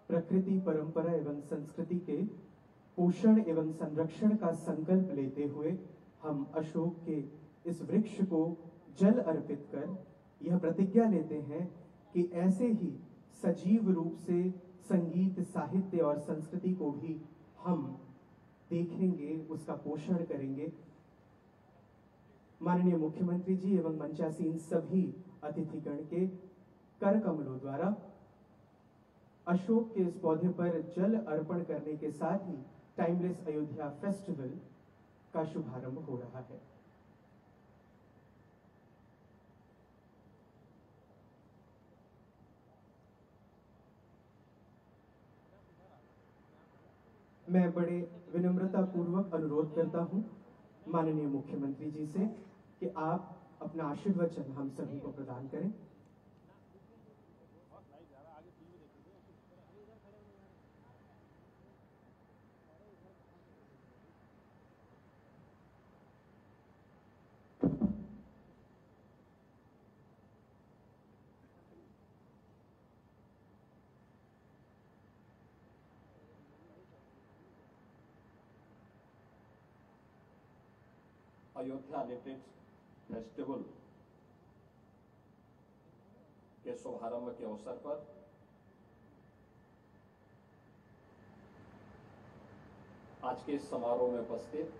प्रकृति, परंपरा एवं संस्कृति के पोषण एवं संरक्षण का संकल्प लेते हुए हम अशोक के इस वृक्ष को जल अर्पित कर यह प्रतिज्ञा लेते हैं कि ऐसे ही सजीव रूप से संगीत, साहित्य और संस्कृति को भी हम देखेंगे, उसका पोषण करेंगे। माननीय मुख्यमंत्री जी एवं मंचासीन सभी अतिथिगण के कर कमलों द्वारा अशोक के इस पौधे पर जल अर्पण करने के साथ ही टाइमलेस अयोध्या फेस्टिवल का शुभारंभ हो रहा है। मैं बड़े विनम्रता पूर्वक अनुरोध करता हूं माननीय मुख्यमंत्री जी से कि आप अपना आशीर्वचन हम सभी को प्रदान करें। अयोध्या लिटरेचर फेस्टिवल के शुभारंभ के अवसर पर आज के इस समारोह में उपस्थित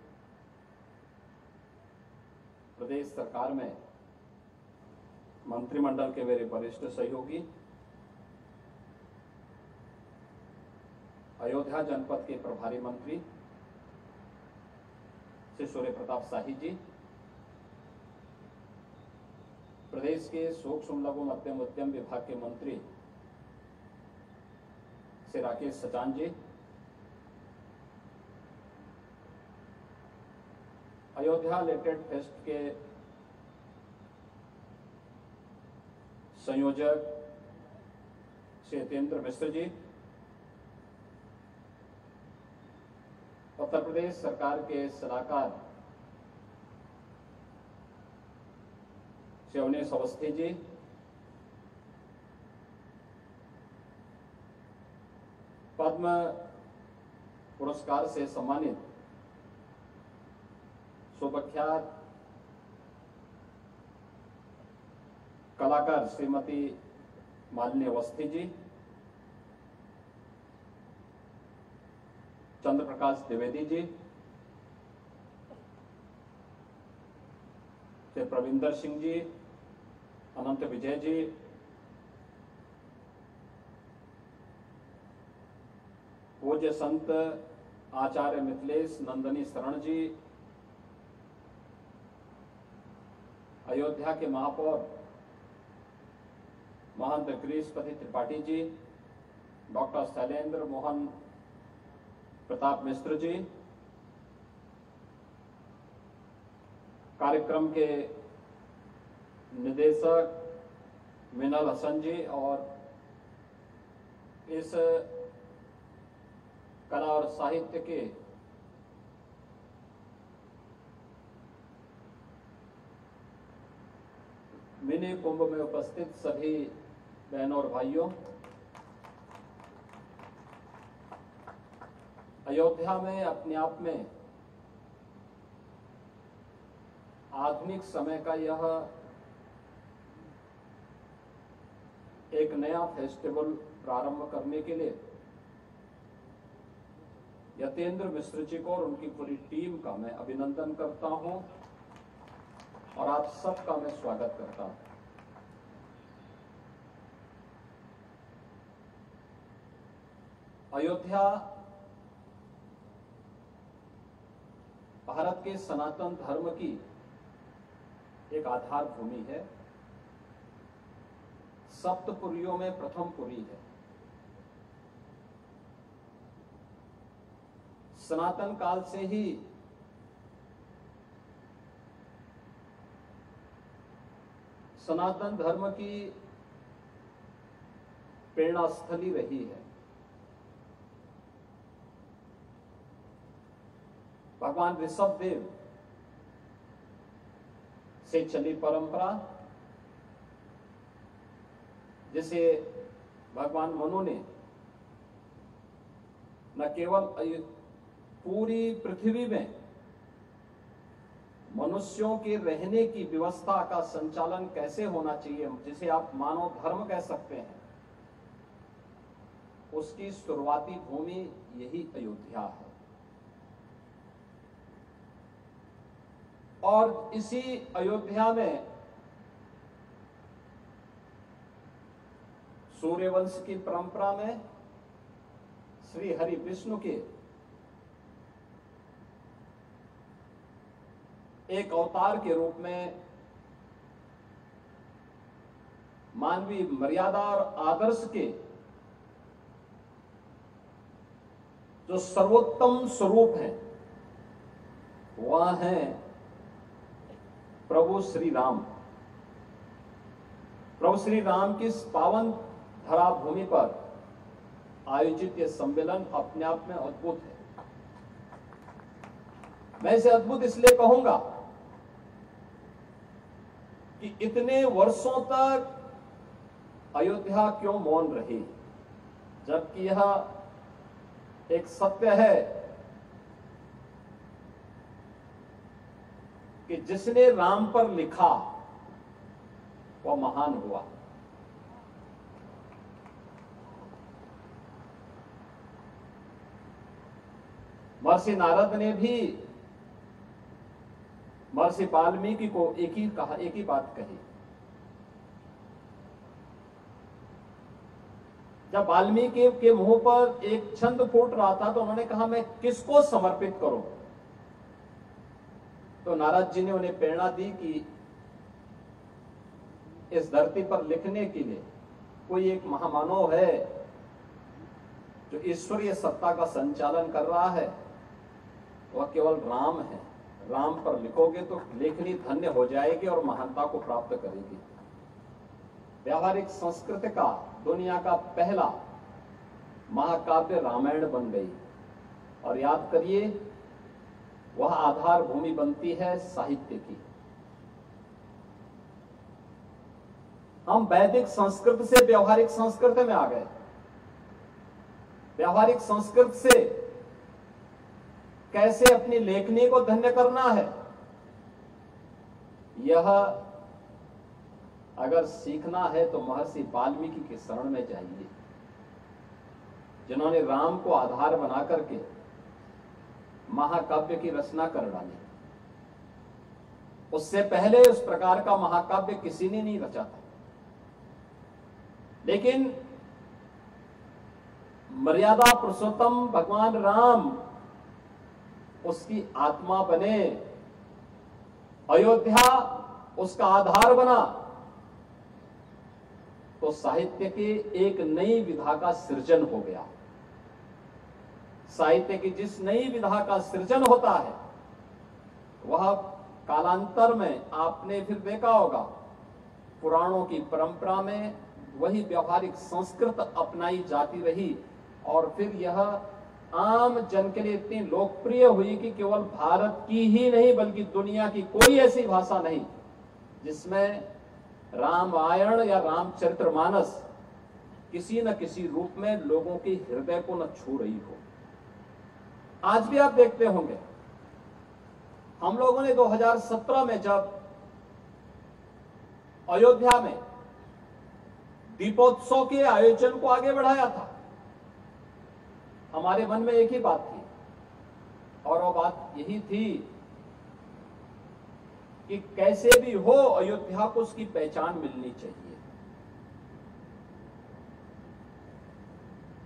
प्रदेश सरकार में मंत्रिमंडल के मेरे वरिष्ठ सहयोगी, अयोध्या जनपद के प्रभारी मंत्री श्री सूर्य प्रताप शाही जी, प्रदेश के सूक्ष्म लघु मध्यम उद्यम विभाग के मंत्री श्री राकेश सचान जी, अयोध्या लिटरेचर फेस्ट के संयोजक श्री यतेंद्र मिश्र जी, उत्तर प्रदेश सरकार के सलाहकार श्री अवनीश अवस्थी जी, पद्म पुरस्कार से सम्मानित सुप्रख्यात कलाकार श्रीमती मालिनी अवस्थी जी, चंद्र प्रकाश द्विवेदी जी, श्री प्रविंदर सिंह जी, अनंत विजय जी, पूज्य संत आचार्य मिथिलेश नंदनी शरण जी, अयोध्या के महापौर महंत गिरीशपति त्रिपाठी जी, डॉक्टर शैलेंद्र मोहन प्रताप मिश्र जी, कार्यक्रम के निदेशक मिनल हसन जी और इस कला और साहित्य के मिनी कुंभ में उपस्थित सभी बहनों और भाइयों, अयोध्या में अपने आप में आधुनिक समय का यह एक नया फेस्टिवल प्रारंभ करने के लिए यतेंद्र मिश्र जी को और उनकी पूरी टीम का मैं अभिनंदन करता हूं और आप सबका मैं स्वागत करता हूं। अयोध्या भारत के सनातन धर्म की एक आधार भूमि है, सप्तपुरियों में प्रथम पुरी है। सनातन काल से ही सनातन धर्म की प्रेरणा स्थली रही है। भगवान ऋषभ देव से चली परंपरा, जिसे भगवान मनु ने न केवल पूरी पृथ्वी में मनुष्यों के रहने की व्यवस्था का संचालन कैसे होना चाहिए, जिसे आप मानव धर्म कह सकते हैं, उसकी शुरुआती भूमि यही अयोध्या है। और इसी अयोध्या में सूर्यवंश की परंपरा में श्री हरि विष्णु के एक अवतार के रूप में मानवीय मर्यादा और आदर्श के जो सर्वोत्तम स्वरूप हैं वह हैं प्रभु श्री राम। प्रभु श्री राम की इस पावन धरा भूमि पर आयोजित यह सम्मेलन अपने आप में अद्भुत है। मैं इसे अद्भुत इसलिए कहूंगा कि इतने वर्षों तक अयोध्या क्यों मौन रही, जबकि यह एक सत्य है कि जिसने राम पर लिखा वह महान हुआ। महर्षि नारद ने भी महर्षि वाल्मीकि को एक ही बात कही। जब वाल्मीकि के मुंह पर एक छंद फूट रहा था तो उन्होंने कहा, मैं किसको समर्पित करूं? तो नारद जी ने उन्हें प्रेरणा दी कि इस धरती पर लिखने के लिए कोई एक महामानव है जो ईश्वरीय सत्ता का संचालन कर रहा है, वह केवल राम है। राम पर लिखोगे तो लेखनी धन्य हो जाएगी और महानता को प्राप्त करेगी। व्यावहारिक संस्कृत का दुनिया का पहला महाकाव्य रामायण बन गई। और याद करिए, वह आधार भूमि बनती है साहित्य की। हम वैदिक संस्कृत से व्यावहारिक संस्कृत में आ गए। व्यावहारिक संस्कृत से कैसे अपनी लेखनी को धन्य करना है, यह अगर सीखना है तो महर्षि वाल्मीकि के शरण में जाइए, जिन्होंने राम को आधार बना करके महाकाव्य की रचना कर डाली। उससे पहले उस प्रकार का महाकाव्य किसी ने नहीं रचा था। लेकिन मर्यादा पुरुषोत्तम भगवान राम उसकी आत्मा बने, अयोध्या उसका आधार बना, तो साहित्य की एक नई विधा का सृजन हो गया। साहित्य की जिस नई विधा का सृजन होता है वह कालांतर में आपने फिर देखा होगा, पुराणों की परंपरा में वही व्यावहारिक संस्कृत अपनाई जाती रही और फिर यह आम जन के लिए इतनी लोकप्रिय हुई कि केवल भारत की ही नहीं बल्कि दुनिया की कोई ऐसी भाषा नहीं जिसमें रामायण या रामचरितमानस किसी न किसी रूप में लोगों के हृदय को न छू रही हो। आज भी आप देखते होंगे, हम लोगों ने 2017 में जब अयोध्या में दीपोत्सव के आयोजन को आगे बढ़ाया था, हमारे मन में एक ही बात थी और वो बात यही थी कि कैसे भी हो अयोध्या को उसकी पहचान मिलनी चाहिए।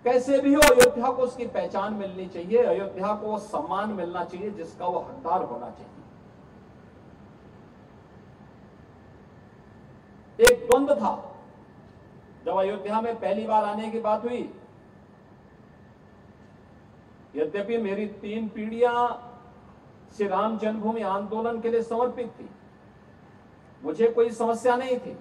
कैसे भी हो अयोध्या को उसकी पहचान मिलनी चाहिए, अयोध्या को वो सम्मान मिलना चाहिए जिसका वो हकदार होना चाहिए। एक द्वंद्व था जब अयोध्या में पहली बार आने की बात हुई। यद्यपि मेरी 3 पीढ़ियां श्री राम जन्मभूमि आंदोलन के लिए समर्पित थी, मुझे कोई समस्या नहीं थी,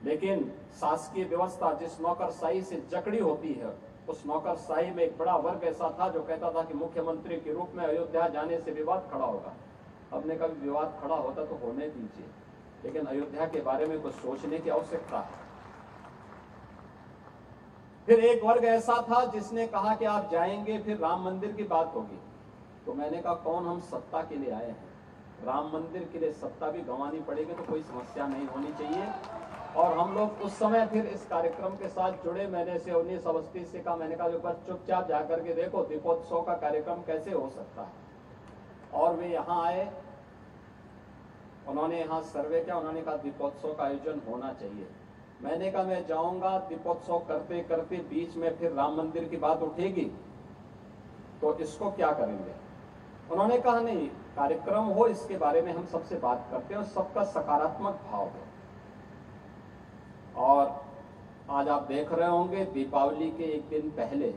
लेकिन शासकीय व्यवस्था जिस नौकरशाही से जकड़ी होती है, उस नौकरशाही में एक बड़ा वर्ग ऐसा था जो कहता था कि मुख्यमंत्री के रूप में अयोध्या जाने से विवाद खड़ा होगा। हमने कभी विवाद खड़ा होता तो होने दीजिए, लेकिन अयोध्या के बारे में कुछ सोचने की आवश्यकता है। फिर एक वर्ग ऐसा था जिसने कहा कि आप जाएंगे फिर राम मंदिर की बात होगी। तो मैंने कहा कौन हम सत्ता के लिए आए हैं, राम मंदिर के लिए सत्ता भी गंवानी पड़ेगी तो कोई समस्या नहीं होनी चाहिए। और हम लोग उस समय फिर इस कार्यक्रम के साथ जुड़े। मैंने से 19 अवस्थी से कहा, मैंने कहा बस चुपचाप जाकर के देखो दीपोत्सव का कार्यक्रम कैसे हो सकता है। और वे यहाँ आए, उन्होंने यहाँ सर्वे किया, उन्होंने कहा दीपोत्सव का आयोजन होना चाहिए। मैंने कहा मैं जाऊंगा, दीपोत्सव करते करते बीच में फिर राम मंदिर की बात उठेगी तो इसको क्या करेंगे। उन्होंने कहा नहीं, कार्यक्रम हो इसके बारे में हम सबसे बात करते हैं और सबका सकारात्मक भाव हो। और आज आप देख रहे होंगे दीपावली के एक दिन पहले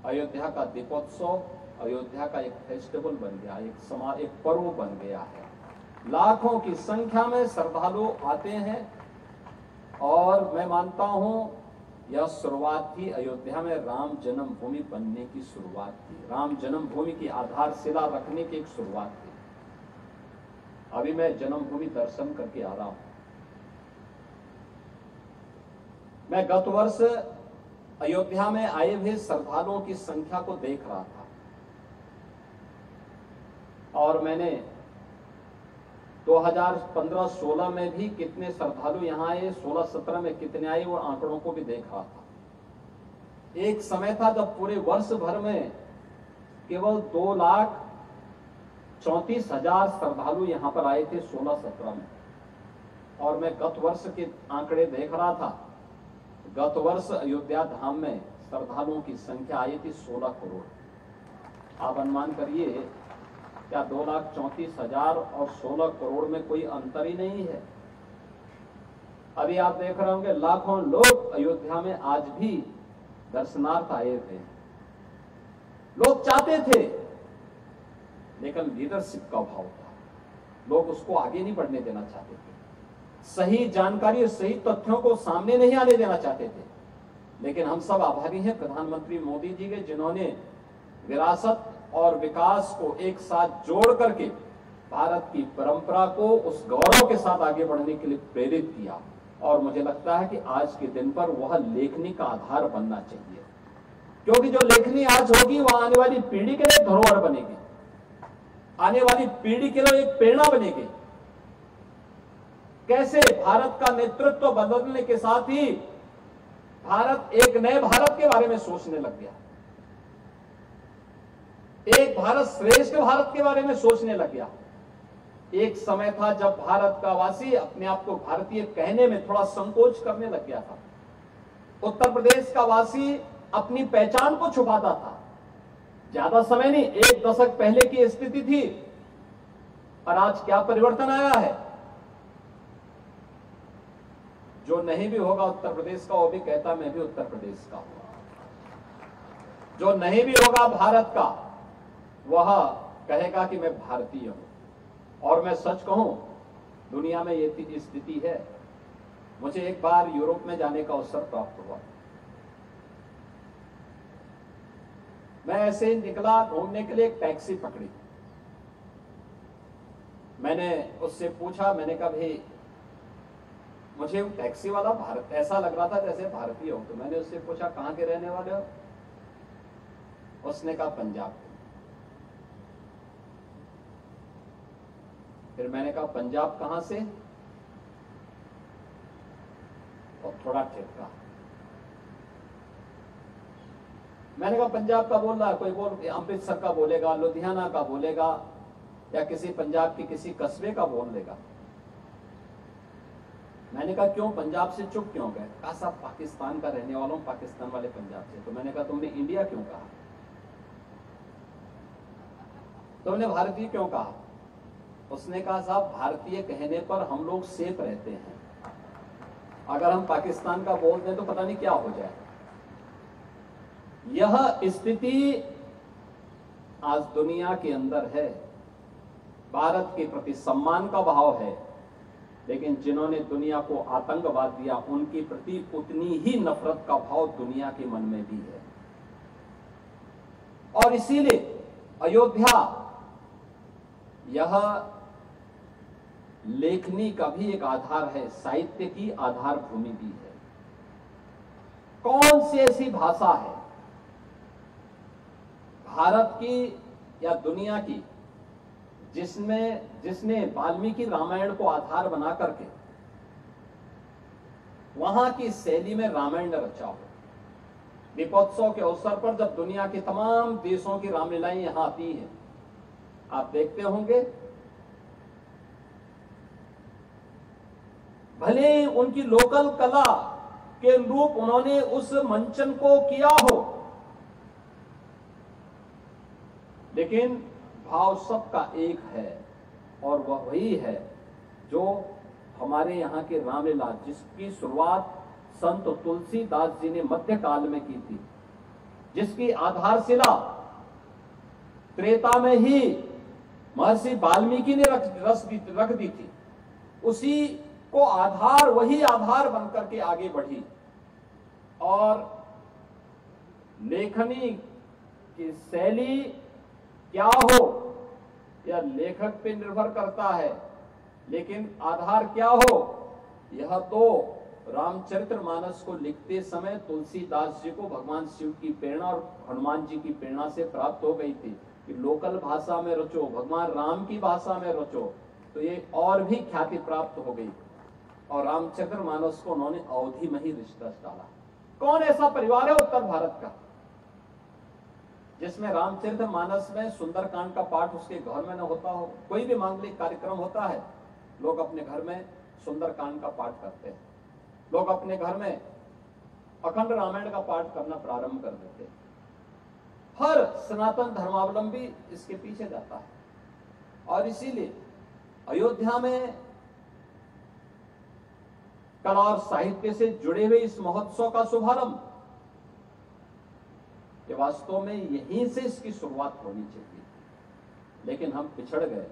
अयोध्या का दीपोत्सव अयोध्या का एक फेस्टिवल बन गया, एक पर्व बन गया है। लाखों की संख्या में श्रद्धालु आते हैं और मैं मानता हूं यह शुरुआत थी अयोध्या में राम जन्मभूमि बनने की शुरुआत थी, राम जन्मभूमि की आधारशिला रखने की एक शुरुआत थी। अभी मैं जन्मभूमि दर्शन करके आ रहा हूं। मैं गत वर्ष अयोध्या में आए हुए श्रद्धालुओं की संख्या को देख रहा था और मैंने 2015-16 में भी कितने श्रद्धालु यहाँ आए, 16-17 में कितने आए, वो आंकड़ों को भी देख रहा था। एक समय था जब पूरे वर्ष भर में केवल 2,34,000 श्रद्धालु यहाँ पर आए थे 16-17 में। और मैं गत वर्ष के आंकड़े देख रहा था, गत वर्ष अयोध्या धाम में श्रद्धालुओं की संख्या आई थी 16 करोड़। आप अनुमान करिए क्या 2,34,000 और 16 करोड़ में कोई अंतर ही नहीं है। अभी आप देख रहे होंगे लाखों लोग अयोध्या में आज भी दर्शनार्थ आए थे। लोग चाहते थे लेकिन लीडरशिप का अभाव था, लोग उसको आगे नहीं बढ़ने देना चाहते थे, सही जानकारी और सही तथ्यों को सामने नहीं आने देना चाहते थे। लेकिन हम सब आभारी हैं प्रधानमंत्री मोदी जी के, जिन्होंने विरासत और विकास को एक साथ जोड़ करके भारत की परंपरा को उस गौरव के साथ आगे बढ़ने के लिए प्रेरित किया। और मुझे लगता है कि आज के दिन पर वह लेखनी का आधार बनना चाहिए, क्योंकि जो लेखनी आज होगी वह आने वाली पीढ़ी के लिए धरोहर बनेगी, आने वाली पीढ़ी के लिए एक प्रेरणा बनेगी। कैसे भारत का नेतृत्व बदलने के साथ ही भारत एक नए भारत के बारे में सोचने लग गया, एक भारत श्रेष्ठ भारत के बारे में सोचने लग गया। एक समय था जब भारत का वासी अपने आप को भारतीय कहने में थोड़ा संकोच करने लग गया था। उत्तर प्रदेश का वासी अपनी पहचान को छुपाता था। ज्यादा समय नहीं, एक दशक पहले की स्थिति थी। और आज क्या परिवर्तन आया है। जो नहीं भी होगा उत्तर प्रदेश का, वो भी कहता मैं भी उत्तर प्रदेश का हूं। जो नहीं भी होगा भारत का, वह कहेगा कि मैं भारतीय हूं। और मैं सच कहूं, दुनिया में ये स्थिति है। मुझे एक बार यूरोप में जाने का अवसर प्राप्त हुआ। मैं ऐसे ही निकला घूमने के लिए, एक टैक्सी पकड़ी। मैंने उससे पूछा, मैंने कहा भाई मुझे टैक्सी वाला भारत ऐसा लग रहा था जैसे भारतीय हो। तो मैंने उससे पूछा कहां के रहने वाले हो। उसने कहा पंजाब। फिर मैंने कहा पंजाब कहां से, और थोड़ा ठेका। मैंने कहा पंजाब का बोल रहा है, कोई बोल अमृतसर का बोलेगा, लुधियाना का बोलेगा, या किसी पंजाब के किसी कस्बे का बोल लेगा। मैंने कहा क्यों, पंजाब से चुप क्यों गए। कहा साहब पाकिस्तान का रहने वाला हूं, पाकिस्तान वाले पंजाब से। तो मैंने कहा तुमने इंडिया क्यों कहा, तुमने भारतीय क्यों कहा। उसने कहा साहब भारतीय कहने पर हम लोग सेफ रहते हैं, अगर हम पाकिस्तान का बोल दें तो पता नहीं क्या हो जाए। यह स्थिति आज दुनिया के अंदर है। भारत के प्रति सम्मान का भाव है, लेकिन जिन्होंने दुनिया को आतंकवाद दिया उनके प्रति उतनी ही नफरत का भाव दुनिया के मन में भी है। और इसीलिए अयोध्या यह लेखनी का भी एक आधार है, साहित्य की आधार भूमि भी है। कौन सी ऐसी भाषा है भारत की या दुनिया की जिसने वाल्मीकि रामायण को आधार बना करके वहां की शैली में रामायण रचा हो। दीपोत्सव के अवसर पर जब दुनिया के तमाम देशों की रामलीलाएं यहां आती हैं, आप देखते होंगे भले उनकी लोकल कला के रूप उन्होंने उस मंचन को किया हो, लेकिन भाव सबका एक है और वह वही है जो हमारे यहाँ के रामलीला, जिसकी शुरुआत संत तुलसीदास जी ने मध्यकाल में की थी, जिसकी आधारशिला त्रेता में ही महर्षि वाल्मीकि ने रख दी थी, उसी को आधार, वही आधार बनकर के आगे बढ़ी और लेखनी की शैली क्या हो यह लेखक पे निर्भर करता है, लेकिन आधार क्या हो यह तो रामचरितमानस को लिखते समय तुलसीदास जी को भगवान शिव की प्रेरणा और हनुमान जी की प्रेरणा से प्राप्त हो गई थी कि लोकल भाषा में रचो, भगवान राम की भाषा में रचो, तो ये और भी ख्याति प्राप्त हो गई और रामचरितमानस को उन्होंने अवधि में ही रच डाला। कौन ऐसा परिवार है उत्तर भारत का जिसमें रामचरितमानस में सुंदरकांड का पाठ उसके घर में न होता हो? कोई भी मांगलिक कार्यक्रम होता है, लोग अपने घर में सुंदरकांड का पाठ करते हैं, लोग अपने घर में अखंड रामायण का पाठ करना प्रारंभ कर देते हैं। हर सनातन धर्मावलंबी इसके पीछे जाता है और इसीलिए अयोध्या में कला और साहित्य से जुड़े हुए इस महोत्सव का शुभारंभ कि वास्तव में यहीं से इसकी शुरुआत होनी चाहिए, लेकिन हम पिछड़ गए।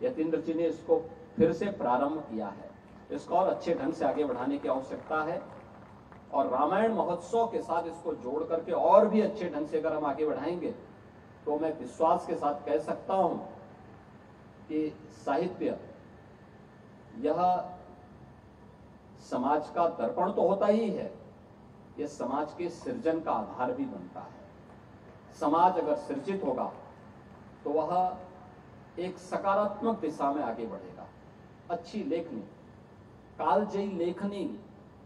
यतीन्द्र जी ने इसको फिर से प्रारंभ किया है, इसको और अच्छे ढंग से आगे बढ़ाने की आवश्यकता है और रामायण महोत्सव के साथ इसको जोड़ करके और भी अच्छे ढंग से अगर हम आगे बढ़ाएंगे तो मैं विश्वास के साथ कह सकता हूं कि साहित्य यह समाज का दर्पण तो होता ही है, यह समाज के सृजन का आधार भी बनता है। समाज अगर सृजित होगा तो वह एक सकारात्मक दिशा में आगे बढ़ेगा। अच्छी लेखनी, कालजयी लेखनी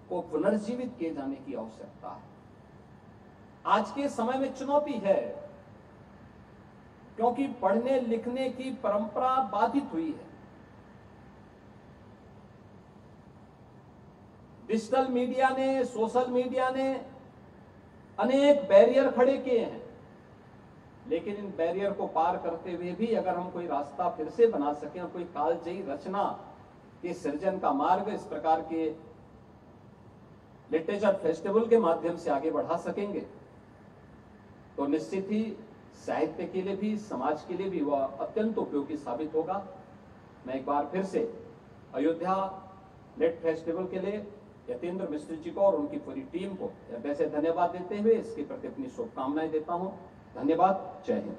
को पुनर्जीवित किए जाने की आवश्यकता है। आज के समय में चुनौती है क्योंकि पढ़ने लिखने की परंपरा बाधित हुई है। डिजिटल मीडिया ने, सोशल मीडिया ने अनेक बैरियर खड़े किए हैं, लेकिन इन बैरियर को पार करते हुए भी अगर हम कोई रास्ता फिर से बना सकें और कोई कालजयी रचना के सृजन का मार्ग इस प्रकार के लिटरेचर फेस्टिवल के माध्यम से आगे बढ़ा सकेंगे तो निश्चित ही साहित्य के लिए भी, समाज के लिए भी वह अत्यंत उपयोगी साबित होगा। मैं एक बार फिर से अयोध्या लिट फेस्टिवल के लिए यतीन्द्र मिश्र जी को और उनकी पूरी टीम को वैसे धन्यवाद देते हुए इसके प्रति अपनी शुभकामनाएं देता हूं। धन्यवाद। जय हिंद।